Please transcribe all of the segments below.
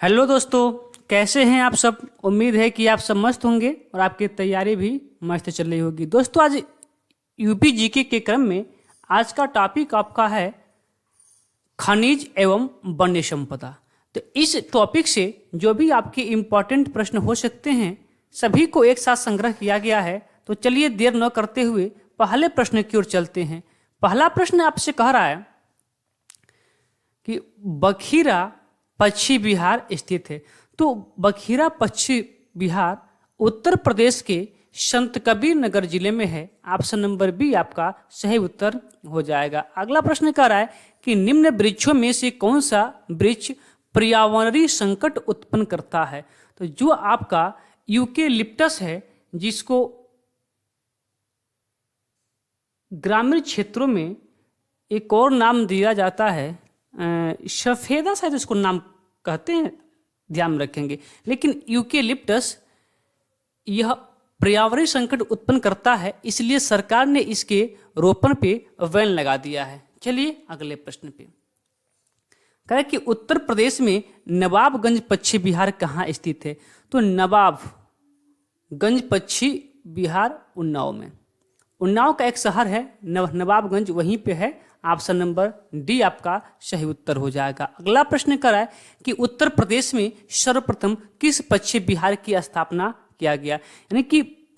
Hello दोस्तों, कैसे हैं आप सब। उम्मीद है कि आप सब मस्त होंगे और आपकी तैयारी भी मस्त चल रही होगी। दोस्तों, आज यूपी जीके के क्रम में आज का टॉपिक आपका है खनिज एवं वन्य संपदा। तो इस टॉपिक से जो भी आपके इम्पोर्टेंट प्रश्न हो सकते हैं सभी को एक साथ संग्रह किया गया है। तो चलिए देर न करते हुए पहले प्रश्न की ओर चलते हैं। पहला प्रश्न आपसे कह रहा है कि बखीरा पश्चिमी बिहार स्थित है। तो बखीरा पश्चिमी बिहार उत्तर प्रदेश के संत कबीर नगर जिले में है। ऑप्शन नंबर बी आपका सही उत्तर हो जाएगा। अगला प्रश्न कह रहा है कि निम्न वृक्षों में से कौन सा वृक्ष पर्यावरणीय संकट उत्पन्न करता है। तो जो आपका यूकेलिप्टस है, जिसको ग्रामीण क्षेत्रों में एक और नाम दिया जाता है सफेदा, शायद इसको नाम कहते हैं, ध्यान रखेंगे। लेकिन यूकेलिप्टस यह पर्यावरणीय संकट उत्पन्न करता है, इसलिए सरकार ने इसके रोपण पे बैन लगा दिया है। चलिए अगले प्रश्न पे। कह कि उत्तर प्रदेश में नवाबगंज पश्चिमी बिहार कहाँ स्थित है। तो नवाबगंज पश्चिमी बिहार उन्नाव में। उन्नाव का एक शहर है नवाबगंज, वहीं पे है। ऑप्शन नंबर डी आपका सही उत्तर हो जाएगा। अगला प्रश्न कर रहा है कि उत्तर प्रदेश में सर्वप्रथम किस पश्चिमी बिहार की स्थापना किया गया। यानी कि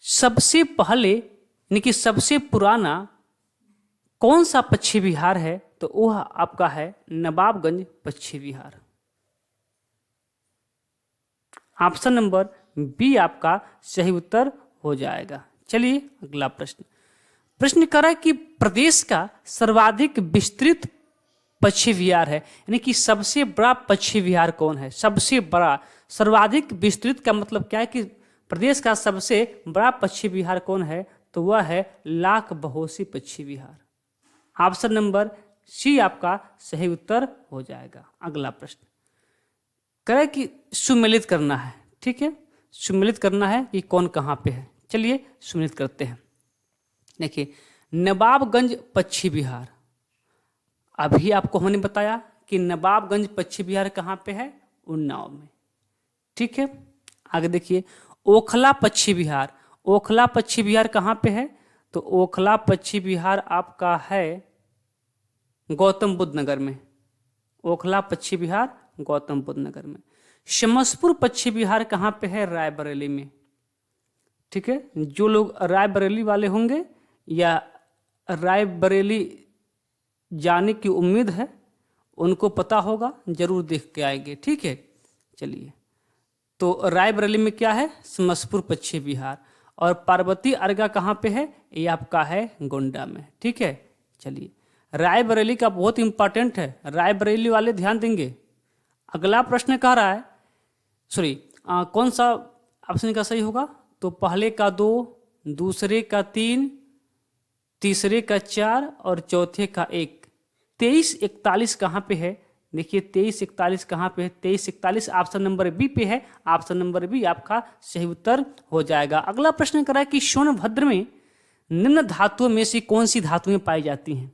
सबसे पहले, यानी कि सबसे पुराना कौन सा पश्चिमी बिहार है। तो वह आपका है नवाबगंज पश्चिमी बिहार। ऑप्शन नंबर बी आपका सही उत्तर हो जाएगा। चलिए अगला प्रश्न कर रहा है कि प्रदेश का सर्वाधिक विस्तृत पश्चिमी बिहार है, यानी कि सबसे बड़ा पश्चिमी बिहार कौन है। सबसे बड़ा, सर्वाधिक विस्तृत का मतलब क्या है कि प्रदेश का सबसे बड़ा पश्चिमी बिहार कौन है। तो वह है लाख बहोसी पश्चिमी बिहार। ऑप्शन नंबर सी आपका सही उत्तर हो जाएगा। अगला प्रश्न कह रहा है कि सुमेलित करना है। ठीक है, सुमेलित करना है कि कौन कहाँ पे है। चलिए सुमेलित करते हैं। देखिए, नवाबगंज पश्चिमी बिहार, अभी आपको हमने बताया कि नवाबगंज पश्चिमी बिहार कहाँ पे है, उन्नाव में। ठीक है, आगे देखिए ओखला पश्चिमी बिहार। ओखला पश्चिमी बिहार कहाँ पे है। तो ओखला पश्चिमी बिहार आपका है गौतम बुद्ध नगर में। ओखला पश्चिमी बिहार गौतम बुद्ध नगर में। शमसपुर पश्चिमी बिहार कहाँ पे है, रायबरेली में। ठीक है, जो लोग रायबरेली वाले होंगे या रायबरेली जाने की उम्मीद है उनको पता होगा, जरूर देख के आएंगे। ठीक है, चलिए तो रायबरेली में क्या है, शमसपुर पश्चिमी बिहार। और पार्वती अर्गा कहाँ पे है, ये आपका है गोंडा में। ठीक है, चलिए रायबरेली का बहुत इंपॉर्टेंट है, रायबरेली वाले ध्यान देंगे। अगला प्रश्न कह रहा है, सॉरी कौन सा ऑप्शन का सही होगा। तो पहले का 2, दूसरे का 3, तीसरे का 4 और चौथे का 1। 2341 कहाँ पे है। देखिए 2341 कहाँ पे है। 2341 ऑप्शन नंबर बी पे है। ऑप्शन नंबर बी आपका सही उत्तर हो जाएगा। अगला प्रश्न करा कि सोनभद्र में निम्न धातुओं में से कौन सी धातुएं पाई जाती हैं।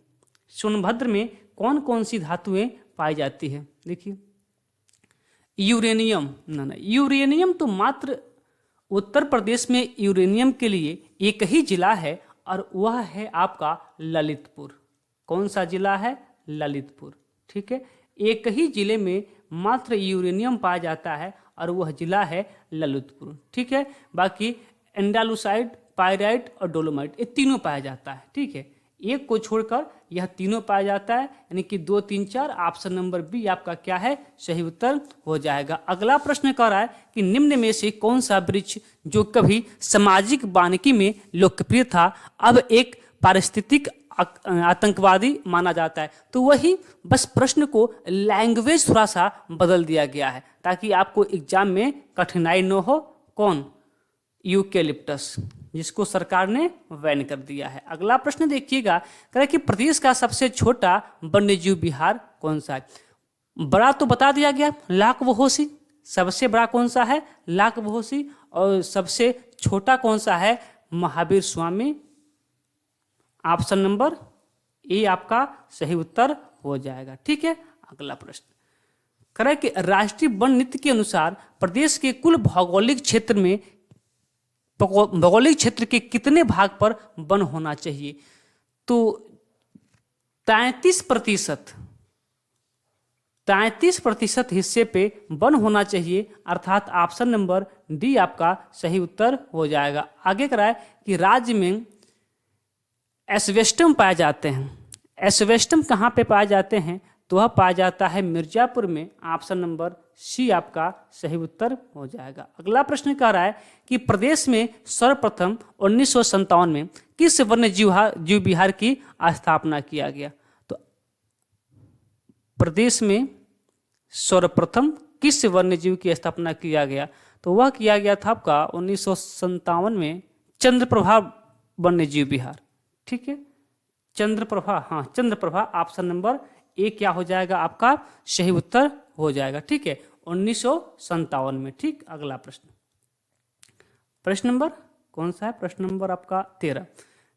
सोनभद्र में कौन कौन सी धातुएं पाई जाती है। देखिए यूरेनियम, ना यूरेनियम तो मात्र उत्तर प्रदेश में यूरेनियम के लिए एक ही जिला है और वह है आपका ललितपुर। कौन सा जिला है, ललितपुर। ठीक है, एक ही जिले में मात्र यूरेनियम पाया जाता है और वह जिला है ललितपुर। ठीक है, बाकी एंडालुसाइड, पायराइट और डोलोमाइट ये तीनों पाया जाता है। ठीक है, एक को छोड़कर यह तीनों पाया जाता है, यानी कि 2, 3, 4। ऑप्शन नंबर बी आपका क्या है, सही उत्तर हो जाएगा। अगला प्रश्न कह रहा है कि निम्न में से कौन सा वृक्ष जो कभी सामाजिक वानिकी में लोकप्रिय था अब एक पारिस्थितिक आतंकवादी माना जाता है। तो वही बस प्रश्न को लैंग्वेज थोड़ा सा बदल दिया गया है ताकि आपको एग्जाम में कठिनाई न हो। कौन, यूकेलिप्टस, जिसको सरकार ने बैन कर दिया है। अगला प्रश्न देखिएगा, कह रहा कि प्रदेश का सबसे छोटा वन्यजीव विहार कौन सा है। बड़ा तो बता दिया गया लाख बहोसी, सबसे बड़ा कौन सा है, लाख बहोसी। और सबसे छोटा कौन सा है, Mahavir Swami. Option number A आपका सही उत्तर हो जाएगा। ठीक है, अगला प्रश्न करें कि राष्ट्रीय वन नीति के अनुसार प्रदेश के कुल भौगोलिक क्षेत्र के कितने भाग पर वन होना चाहिए? तो 33% हिस्से पे वन होना चाहिए, अर्थात ऑप्शन नंबर डी आपका सही उत्तर हो जाएगा। आगे कराए कि राज्य में एस्बेस्टम पाए जाते हैं। एस्बेस्टम कहाँ पे पाए जाते हैं? तो वह पाया जाता है मिर्जापुर में। ऑप्शन नंबर सी आपका सही उत्तर हो जाएगा। अगला प्रश्न कह रहा है कि प्रदेश में सर्वप्रथम 1957 में किस वन्य जीव विहार की स्थापना किया गया? तो प्रदेश में सर्वप्रथम किस वन्य जीव की स्थापना किया गया? तो वह किया गया था आपका 1957 में चंद्रप्रभा वन्य जीव विहार। ठीक है, चंद्रप्रभा, हाँ चंद्रप्रभा, ऑप्शन नंबर ए क्या हो जाएगा आपका सही उत्तर हो जाएगा। ठीक है, 1957 में। ठीक, अगला प्रश्न नंबर कौन सा है? प्रश्न नंबर आपका 13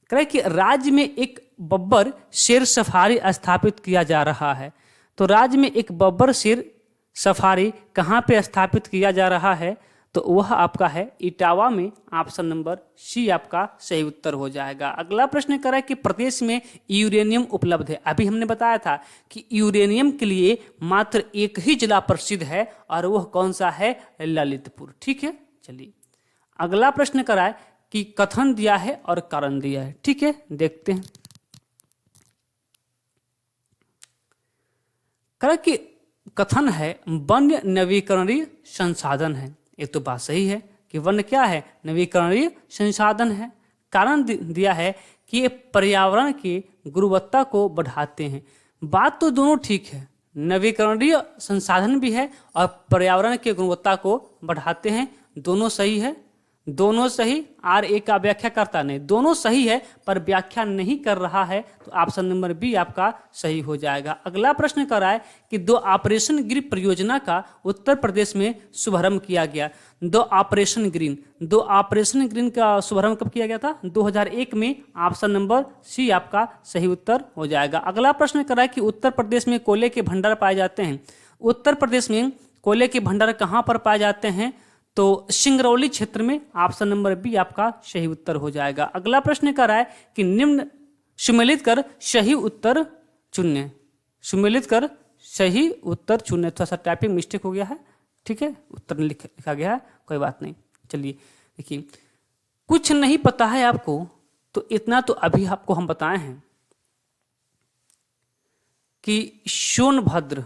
कह कि राज्य में एक बब्बर शेर सफारी स्थापित किया जा रहा है। तो राज्य में एक बब्बर शेर सफारी कहाँ पे स्थापित किया जा रहा है? तो वह आपका है इटावा में। ऑप्शन नंबर सी आपका सही उत्तर हो जाएगा। अगला प्रश्न करें कि प्रदेश में यूरेनियम उपलब्ध है। अभी हमने बताया था कि यूरेनियम के लिए मात्र एक ही जिला प्रसिद्ध है और वह कौन सा है? ललितपुर। ठीक है, चलिए अगला प्रश्न कराए कि कथन दिया है और कारण दिया है। ठीक है, देखते हैं। करें कि कथन है वन्य नवीकरणीय संसाधन है। ये तो बात सही है कि वन्य क्या है? नवीकरणीय संसाधन है। कारण दिया है कि ये पर्यावरण की गुणवत्ता को बढ़ाते हैं। बात तो दोनों ठीक है, नवीकरणीय संसाधन भी है और पर्यावरण की गुणवत्ता को बढ़ाते हैं, दोनों सही है। दोनों सही, आर ए का व्याख्या करता नहीं, दोनों सही है पर व्याख्या नहीं कर रहा है, तो ऑप्शन नंबर बी आपका सही हो जाएगा। अगला प्रश्न कर रहा है कि 2 ऑपरेशन ग्रीन परियोजना का उत्तर प्रदेश में शुभारंभ किया गया। 2 ऑपरेशन ग्रीन का शुभारंभ कब किया गया था? 2001 में। ऑप्शन नंबर सी आपका सही उत्तर हो जाएगा। अगला प्रश्न कर रहा है कि उत्तर प्रदेश में कोयले के भंडार पाए जाते हैं। उत्तर प्रदेश में कोयले के भंडार कहाँ पर पाए जाते हैं? तो सिंगरौली क्षेत्र में। ऑप्शन नंबर बी आपका सही उत्तर हो जाएगा। अगला प्रश्न कर रहा है कि निम्न सुमेलित कर सही उत्तर चुनें। सुमेलित कर सही उत्तर चुनें। थोड़ा सा टाइपिंग मिस्टेक हो गया है, ठीक है, उत्तर लिखा गया है, कोई बात नहीं। चलिए देखिए, कुछ नहीं पता है आपको तो इतना तो अभी आपको हम बताए हैं कि सोनभद्र,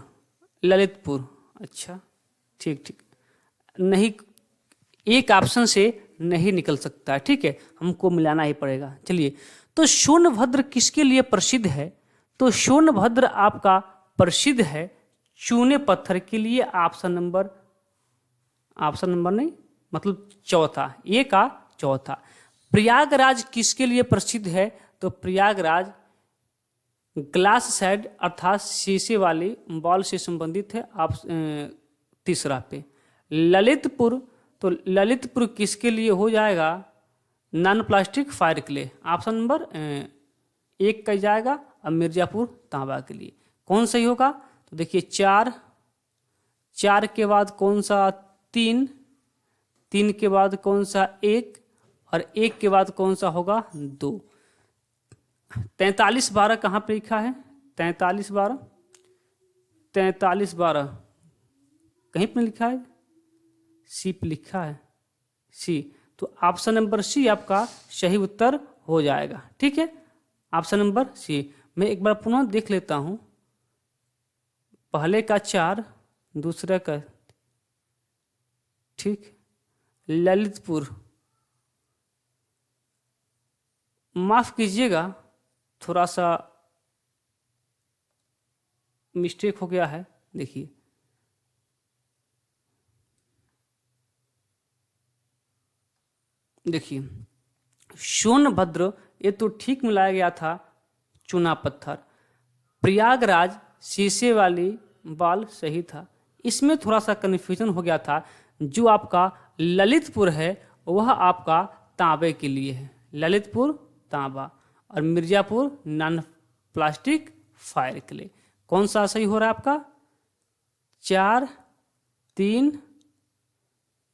ललितपुर। अच्छा, ठीक, नहीं, एक ऑप्शन से नहीं निकल सकता है, ठीक है, हमको मिलाना ही पड़ेगा। चलिए, तो सोनभद्र किसके लिए प्रसिद्ध है? तो सोनभद्र आपका प्रसिद्ध है चूने पत्थर के लिए। ऑप्शन नंबर नहीं, मतलब चौथा, ए का चौथा। प्रयागराज किसके लिए प्रसिद्ध है? तो प्रयागराज ग्लास साइड अर्थात शीशे वाली बॉल से संबंधित है। आप तीसरा पे ललितपुर, तो ललितपुर किसके लिए हो जाएगा? नॉन प्लास्टिक फायर के लिए। ऑप्शन नंबर 1 का जाएगा। अब मिर्जापुर तांबा के लिए कौन सही होगा? तो देखिए 4 के बाद कौन सा? 3 के बाद कौन सा? 1 और 1 के बाद कौन सा होगा? 2। 43-12 कहाँ पे लिखा है? 43-12 कहीं पे लिखा है? सी पे लिखा है, सी। तो ऑप्शन नंबर सी आपका सही उत्तर हो जाएगा, ठीक है, ऑप्शन नंबर सी। मैं एक बार पुनः देख लेता हूं, पहले का 4, दूसरे का, ठीक, ललितपुर, माफ कीजिएगा थोड़ा सा मिस्टेक हो गया है। देखिए सोनभद्र ये तो ठीक मिलाया गया था, चूना पत्थर। प्रयागराज शीशे वाली बाल सही था। इसमें थोड़ा सा कन्फ्यूजन हो गया था। जो आपका ललितपुर है वह आपका तांबे के लिए है, ललितपुर तांबा, और मिर्जापुर नॉन प्लास्टिक फायर के लिए। कौन सा सही हो रहा है आपका? 4 3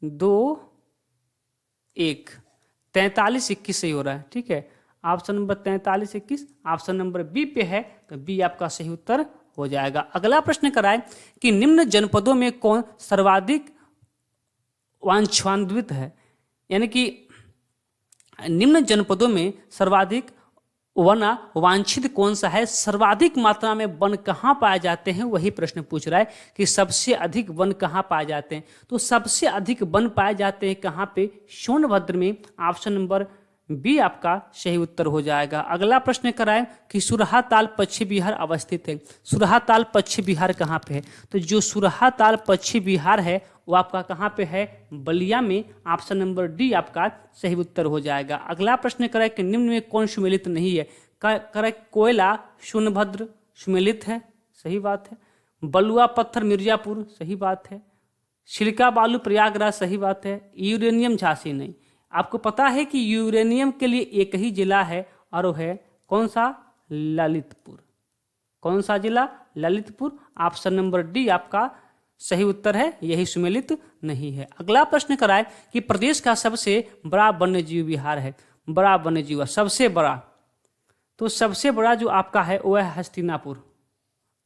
2 1 43 21 सही हो रहा है। ठीक है, option number 43 21 option number B पे है, तो बी आपका सही उत्तर हो जाएगा। अगला प्रश्न कराए कि निम्न जनपदों में कौन सर्वाधिक वांछान्वित है, यानी कि निम्न जनपदों में सर्वाधिक वन वांछित कौन सा है, सर्वाधिक मात्रा में वन कहाँ पाए जाते हैं, वही प्रश्न पूछ रहा है कि सबसे अधिक वन कहाँ पाए जाते हैं। तो सबसे अधिक वन पाए जाते हैं कहाँ पे, सोनभद्र में, ऑप्शन नंबर बी आपका सही उत्तर हो जाएगा। अगला प्रश्न कराए कि सुरहा ताल पश्चिम बिहार अवस्थित है। सुरहा ताल पश्चिम बिहार कहाँ पे है, तो जो सुरहा ताल पश्चिम बिहार है वो आपका कहाँ पे है, बलिया में, ऑप्शन नंबर डी आपका सही उत्तर हो जाएगा। अगला प्रश्न कराए कि निम्न में कौन सुमेलित नहीं है, करे कोयला सोनभद्र सुमेलित है, सही बात है। बलुआ पत्थर मिर्जापुर, सही बात है। सिलिका बालू प्रयागराज, सही बात है। यूरेनियम झांसी नहीं। आपको पता है कि यूरेनियम के लिए एक ही जिला है और वो है कौन सा, ललितपुर। कौन सा जिला, ललितपुर, ऑप्शन नंबर डी आपका सही उत्तर है, यही सुमेलित नहीं है। अगला प्रश्न कराए कि प्रदेश का सबसे बड़ा वन्यजीव विहार है, बड़ा वन्यजीव सबसे बड़ा, तो सबसे बड़ा जो आपका है वो है हस्तिनापुर,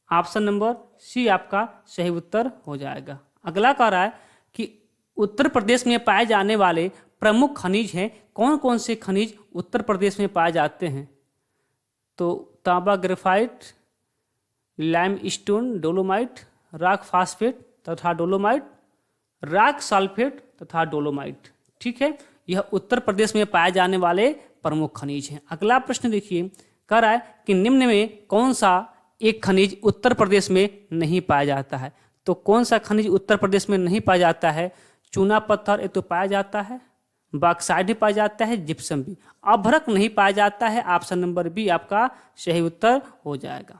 ऑप्शन नंबर सी आपका सही उत्तर हो जाएगा। अगला कह रहा है कि उत्तर प्रदेश में पाए जाने वाले प्रमुख खनिज हैं, कौन कौन से खनिज उत्तर प्रदेश में पाए जाते हैं, तो तांबा graphite, limestone, dolomite, rock phosphate तथा डोलोमाइट, राक सल्फेट तथा डोलोमाइट। ठीक है, यह उत्तर प्रदेश में पाए जाने वाले प्रमुख खनिज हैं। अगला प्रश्न देखिए, कह रहा है कि निम्न में कौन सा एक खनिज उत्तर प्रदेश में नहीं पाया जाता है, तो कौन सा खनिज उत्तर प्रदेश में नहीं पाया जाता है, चूना पत्थर ये तो पाया जाता है, बॉक्साइट भी पाया जाता है, जिप्सम भी, अभ्रक नहीं पाया जाता है, ऑप्शन नंबर बी आपका सही उत्तर हो जाएगा।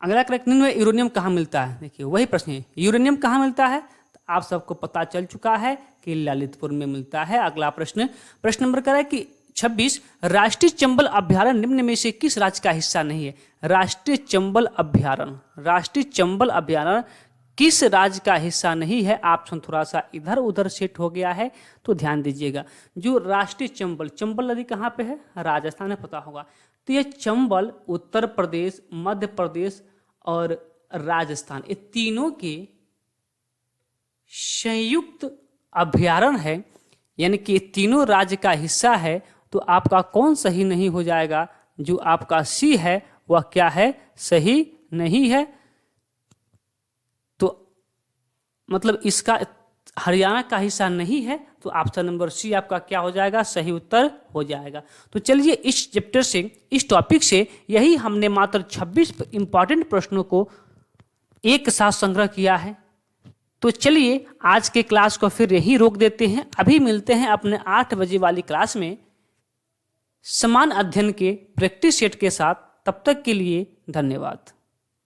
अगला करेक्ट, निम्न में यूरेनियम कहाँ मिलता है, देखिए वही प्रश्न है, यूरेनियम कहाँ मिलता है, तो आप सबको पता चल चुका है कि ललितपुर में मिलता है। अगला प्रश्न, प्रश्न नंबर कह रहा है कि 26, राष्ट्रीय चंबल अभ्यारण्य निम्न में से किस राज्य का हिस्सा नहीं है। राष्ट्रीय चंबल अभ्यारण्य, राष्ट्रीय चंबल अभ्यारण्य किस राज्य का हिस्सा नहीं है, ऑप्शन थोड़ा सा इधर उधर सेट हो गया है तो ध्यान दीजिएगा। जो राष्ट्रीय चंबल, चंबल नदी कहाँ पे है, राजस्थान में, पता होगा। तो ये चंबल उत्तर प्रदेश, मध्य प्रदेश और राजस्थान, ये तीनों के संयुक्त अभ्यारण्य है, यानी कि तीनों राज्य का हिस्सा है। तो आपका कौन सही नहीं हो जाएगा, जो आपका सी है वह क्या है, सही नहीं है। तो मतलब इसका हरियाणा का हिस्सा नहीं है, तो ऑप्शन नंबर सी आपका क्या हो जाएगा, सही उत्तर हो जाएगा। तो चलिए इस चैप्टर से, इस टॉपिक से यही हमने मात्र 26 इंपॉर्टेंट प्रश्नों को एक साथ संग्रह किया है। तो चलिए आज के क्लास को फिर यहीं रोक देते हैं, अभी मिलते हैं अपने 8 बजे वाली क्लास में समान अध्ययन के प्रैक्टिस सेट के साथ। तब तक के लिए धन्यवाद।